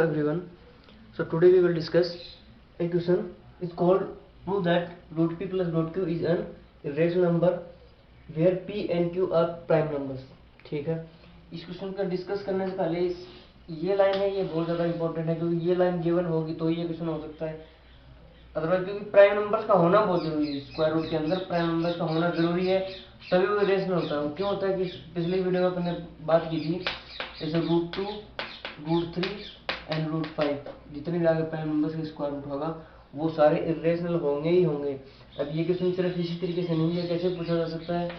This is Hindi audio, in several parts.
everyone. So today we will discuss a question is called prove that root p plus root q is an irrational number where p and q are prime numbers. ठीक है, इस क्वेश्चन का डिस्कस करने से पहले ये लाइन है, ये बहुत ज़्यादा इंपॉर्टेंट है क्योंकि ये लाइन गिवन होगी तो ये क्वेश्चन हो सकता है, अदरवाइज क्योंकि प्राइम नंबर्स का होना बहुत जरूरी है। स्क्वायर रूट के अंदर प्राइम नंबर्स का होना जरूरी है, तभी वो इरेशनल होता है। क्यों होता है कि पिछली वीडियो में अपने बात की थी, जैसे root two, root three and root five, जितने भी आगे प्राइम नंबर्स का स्क्वायर रूट होगा वो सारे इरेशनल होंगे ही होंगे। अब ये क्वेश्चन सिर्फ इसी तरीके से नहीं है, कैसे पूछा जा सकता है,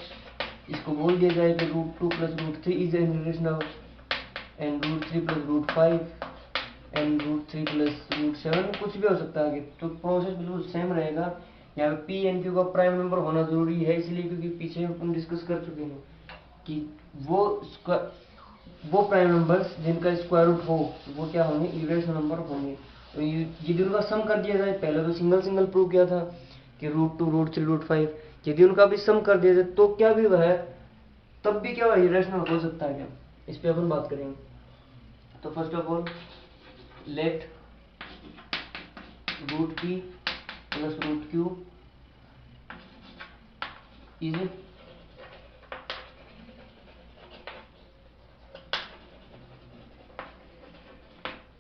इसको बोल दिया जाए कि root two plus root three is an irrational and root three plus root five and root three plus root seven, कुछ भी हो सकता है आगे, तो प्रोसेस बिल्कुल सेम रहेगा। यहाँ पे पी एंड क्यू का प्राइम नंबर होना जरूरी है, इसलिए क्योंकि पीछे हम डिस्कस कर चुके हैं कि वो प्राइम नंबर्स जिनका स्क्वायर रूट हो वो क्या होंगे, इरेशनल नंबर होंगे। तो यदि उनका सम कर दिया जाए, पहले तो सिंगल सिंगल प्रूव किया था कि root two, root three, root five, यदि उनका भी सम कर दिया जाए तो क्या भी वह तब भी क्या इरेशनल हो सकता है क्या, इस पर अपन बात करेंगे। तो first of all let root P plus root Q is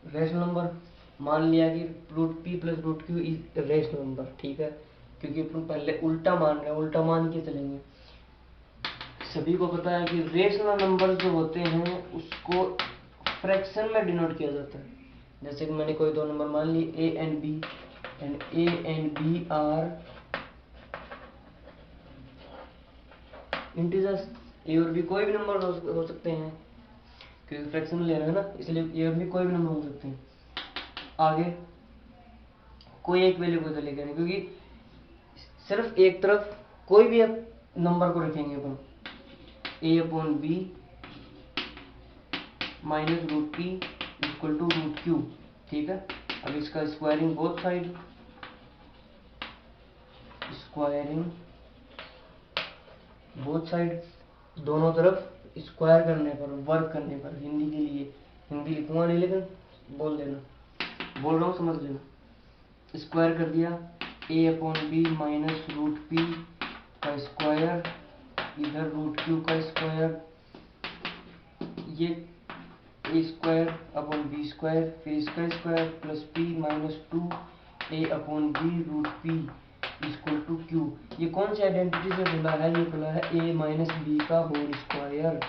rational number. मान लिया कि root P plus root Q is rational number, ठीक है, क्योंकि अपन पहले उल्टा मान रहे हैं, उल्टा मान के चलेंगे। सभी को पता है कि रेशनल नंबर जो होते हैं उसको फ्रैक्शन में डिनोट किया जाता है। जैसे कि मैंने कोई दो नंबर मान ली A and B, and A and B are integers. A और बी कोई भी नंबर हो सकते हैं क्योंकि फ्रैक्शन में लेना है ना, इसलिए ए और बी कोई भी नंबर हो सकते हैं। आगे कोई एक वैल्यू को चलेगा नहीं, क्योंकि सिर्फ एक तरफ कोई भी नंबर को रखेंगे अपन, A upon B minus root P equal to root Q, ठीक है। अब इसका squaring both side, squaring both side, दोनों तरफ स्क्वायर करने पर, वर्क करने पर, हिंदी के लिए हिंदी लिखूंगा नहीं लेकिन बोल देना, बोल रहा हूँ समझ लेना। स्क्वायर कर दिया, A upon B minus root P का स्क्वायर, इधर रूट क्यू का स्क्वायर, ये A square upon B square, फिर इसका square plus P minus two A upon B root P equal to Q. ये कौन सी आइडेंटिटी से खुला है, ये खुला है ए माइनस बी का whole square,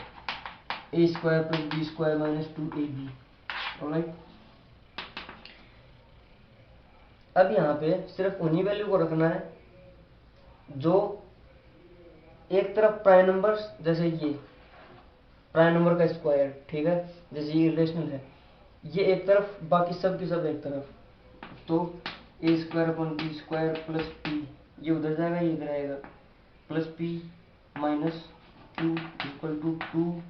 A square plus B square minus two A B. Alright, अब यहाँ पे सिर्फ उन्हीं वैल्यू को रखना है जो एक तरफ प्राइम नंबर्स, जैसे ये प्राइम नंबर का स्क्वायर, ठीक है, जैसे ये रिलेशनल है, ये एक तरफ, बाकी सब की सब एक तरफ, तो A square upon B square plus P, ये उधर जाएगा, ये इधर आएगा, plus P minus Q equal to two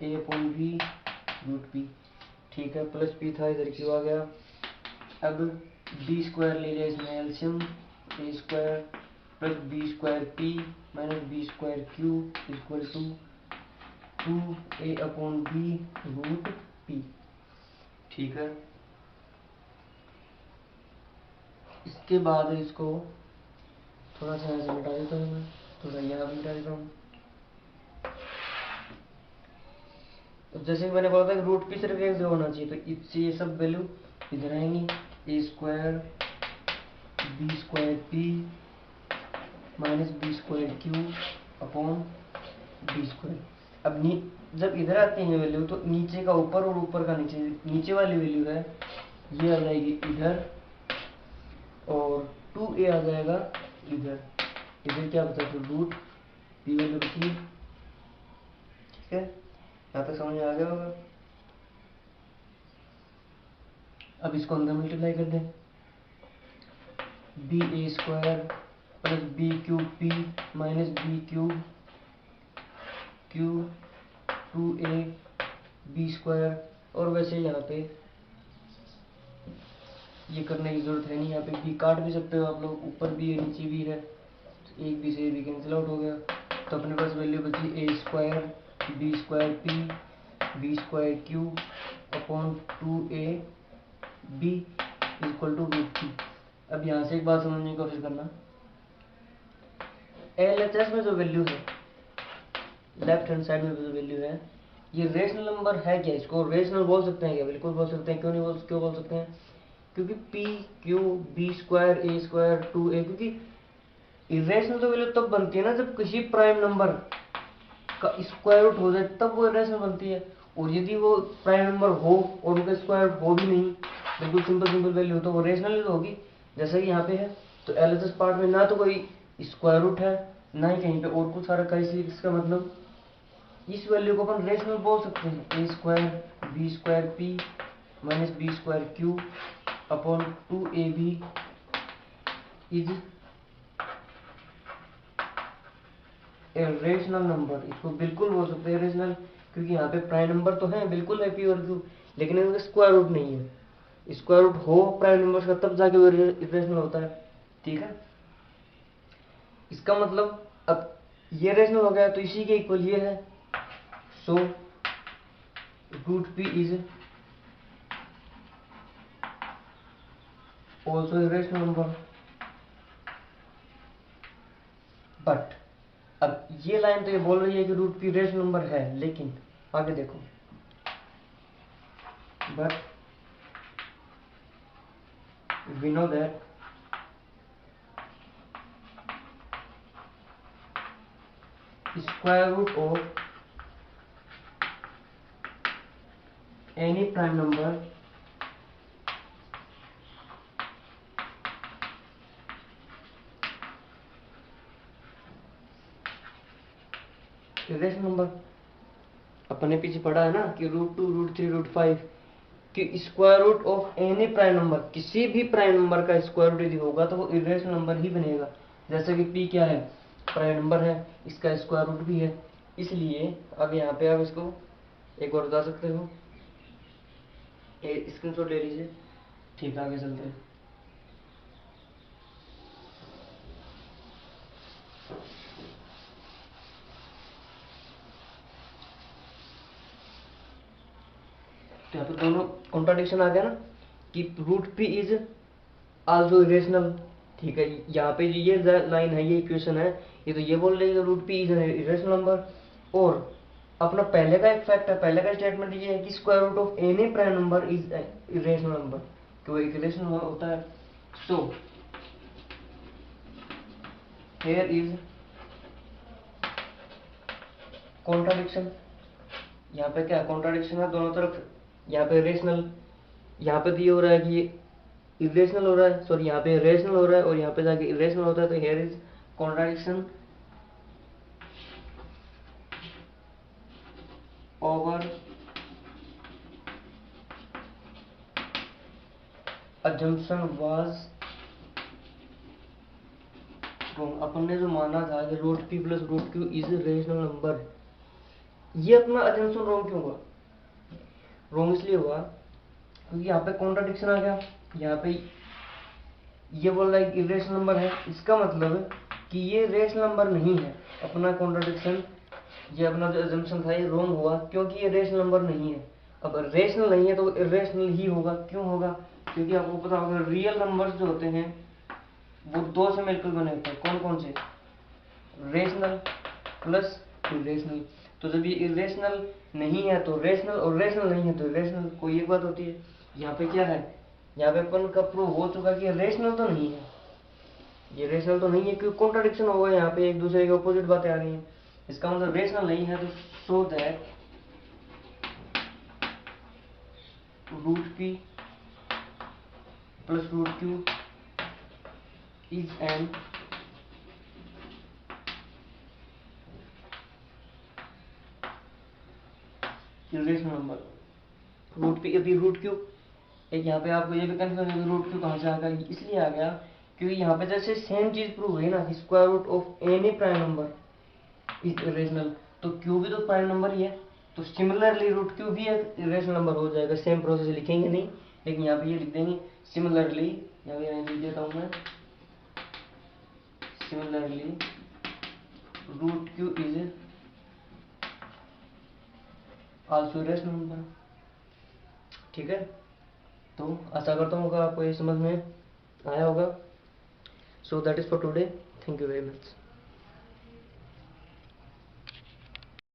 A upon B root P, ठीक है, प्लस पी था, इधर क्यू आ गया। अब बी स्क्वायर ले लिया इसमें एल्शियम, A square plus B square P minus B square Q equal to two A upon B root P, ठीक है। इसके बाद इसको थोड़ा सा ऐसे मिटा देता हूँ मैं, थोड़ा यहाँ भी मिटा देता हूँ। तो जैसे कि मैंने बोला था कि रूट पी सिर्फ एक जगह होना चाहिए, तो इससे ये सब वैल्यू इधर आएंगी, A square B square P minus B square Q upon B square. अब जब इधर आती है वैल्यू तो नीचे का ऊपर और ऊपर का नीचे, नीचे वाली वैल्यू है ये आ जाएगी इधर, और 2a आ जाएगा इधर, इधर क्या बचा, तो रूट पी वैल्यू बची, ठीक है, यहाँ तक समझ में आ गया होगा। अब इसको अंदर मल्टीप्लाई कर दें, B A square plus B cube P minus B cube Q two A B square, और वैसे यहाँ पे ये करने की जरूरत है नहीं, यहाँ पे बी काट भी सकते हो आप लोग, ऊपर भी है नीचे भी है, एक बी से बी कैंसिल आउट हो गया, तो अपने पास वैल्यू बची A square B square P B square Q upon two A B equal to root P. अब यहाँ से एक बात समझने की कोशिश करना, LHS में जो वैल्यू है, लेफ्ट हैंड साइड में जो वैल्यू है, ये रेशनल नंबर है क्या? इसको रेशनल बोल सकते हैं क्या? बिल्कुल बोल सकते हैं। क्यों बोल सकते हैं? क्योंकि P Q B square A square 2a, क्योंकि इरेशनल तो वैल्यू तब बनती है ना जब किसी प्राइम नंबर का स्क्वायर रूट हो जाए, तब वो इरेशनल बनती है। और यदि वो प्राइम नंबर हो और उनका स्क्वायर रूट हो भी नहीं, बिल्कुल सिंपल वैल्यू हो, तो वो रेशनल तो होगी। जैसा कि यहाँ पे है, तो LHS पार्ट में ना तो कोई स्क्वायर रूट है, ना ही कहीं पे और कुछ आ रखा है, इसलिए इसका मतलब इस वैल्यू को अपन रेशनल बोल सकते हैं। A square B square P minus B square Q upon 2ab is a rational number. इसको बिल्कुल बोल सकते हैं रेशनल, क्योंकि यहाँ पे प्राइम नंबर तो है, बिल्कुल है पी और क्यू, लेकिन इनका स्क्वायर रूट नहीं है। स्क्वायर रूट हो प्राइम नंबर का तब जाके वो रेशनल होता है। ठीक है, इसका मतलब अब ये रेशनल हो गया तो इसी के इक्वल ये है। So root P is also a rational number. But अब ये लाइन तो ये बोल रही है कि रूट पी रेशनल नंबर है, लेकिन आगे देखो, but we know that square root of any prime number irrational number. अपने पीछे पढ़ा है ना कि √2 √3 √5 कि square root of any prime number, किसी भी प्राइम नंबर का स्क्वायर रूट यदि होगा तो वो इरेशनल नंबर ही बनेगा। जैसे कि पी क्या है? प्राइम नंबर है, इसका स्क्वायर रूट भी है, इसलिए अब यहाँ पे आप इसको एक और बता सकते हो। स्क्रीनशॉट ले लीजिए। ठीक है, आगे चलते हैं। तो यहाँ पे दोनों कॉन्ट्राडिक्शन आ गया ना कि root P is also irrational. ठीक है, यहाँ पे ये लाइन है, ये इक्वेशन है, ये तो ये बोल रही है root P is an irrational number. और अपना पहले का एक फैक्ट है, पहले का स्टेटमेंट ये है कि square root of any prime number is irrational number, कि वो एक इरेशनल नंबर होता है। So here is contradiction. यहाँ पे क्या कॉन्ट्राडिक्शन है? दोनों तरफ यहाँ पे रेशनल, यहाँ पे तो ये हो रहा है कि ये इरेशनल हो रहा है, सॉरी यहाँ पे रेशनल हो रहा है और यहाँ पे जाके इरेशनल होता है, तो here is contradiction over assumption was wrong। अपन ने जो माना था कि root P plus root Q is rational number, ये अपना assumption रॉन्ग क्यों हुआ? रॉन्ग इसलिए हुआ क्योंकि यहाँ पे कॉन्ट्राडिक्शन आ गया। यहाँ पे ये बोल रहा है कि इरेशनल नंबर है, इसका मतलब कि ये रेशनल नंबर नहीं है। अपना कॉन्ट्राडिक्शन, ये अपना जो assumption था ये रॉन्ग हुआ, क्योंकि ये रेशनल नंबर नहीं है। अब रेशनल नहीं है तो इरेशनल ही होगा। क्यों होगा? क्योंकि आपको पता होगा रियल नंबर्स जो होते हैं वो दो से मिलकर बने होते हैं। कौन कौन से? Rational plus irrational. तो जब ये इरेशनल नहीं है तो रेशनल, और रेशनल नहीं है तो इरेशनल, कोई एक बात होती है। यहाँ पे क्या है? यहाँ पे अपन का प्रूव हो चुका कि रेशनल तो नहीं है, ये रेशनल तो नहीं है, क्योंकि कॉन्ट्राडिक्शन होगा, यहाँ पे एक दूसरे के ऑपोजिट बातें आ रही हैं। इसका मतलब रेशनल नहीं है, तो so that root P plus root Q is an irrational number. Root P अभी रूट क्यू, एक यहाँ पे आपको ये भी कंफ्यूजन है कि रूट क्यू कहाँ से आ गया? इसलिए आ गया क्योंकि यहाँ पे जैसे सेम चीज प्रूव हुई ना, square root of any prime number is irrational, तो क्यू भी तो प्राइम नंबर ही है, तो सिमिलरली रूट क्यू भी एक इरेशनल नंबर हो जाएगा। सेम प्रोसेस लिखेंगे नहीं, लेकिन यहाँ पे ये लिख देंगे सिमिलरली, यहाँ पे लिख देता हूँ मैं, similarly root Q is also irrational number. ठीक है, तो आशा करता हूँ आपको ये समझ में आया होगा। So that is for today, thank you very much.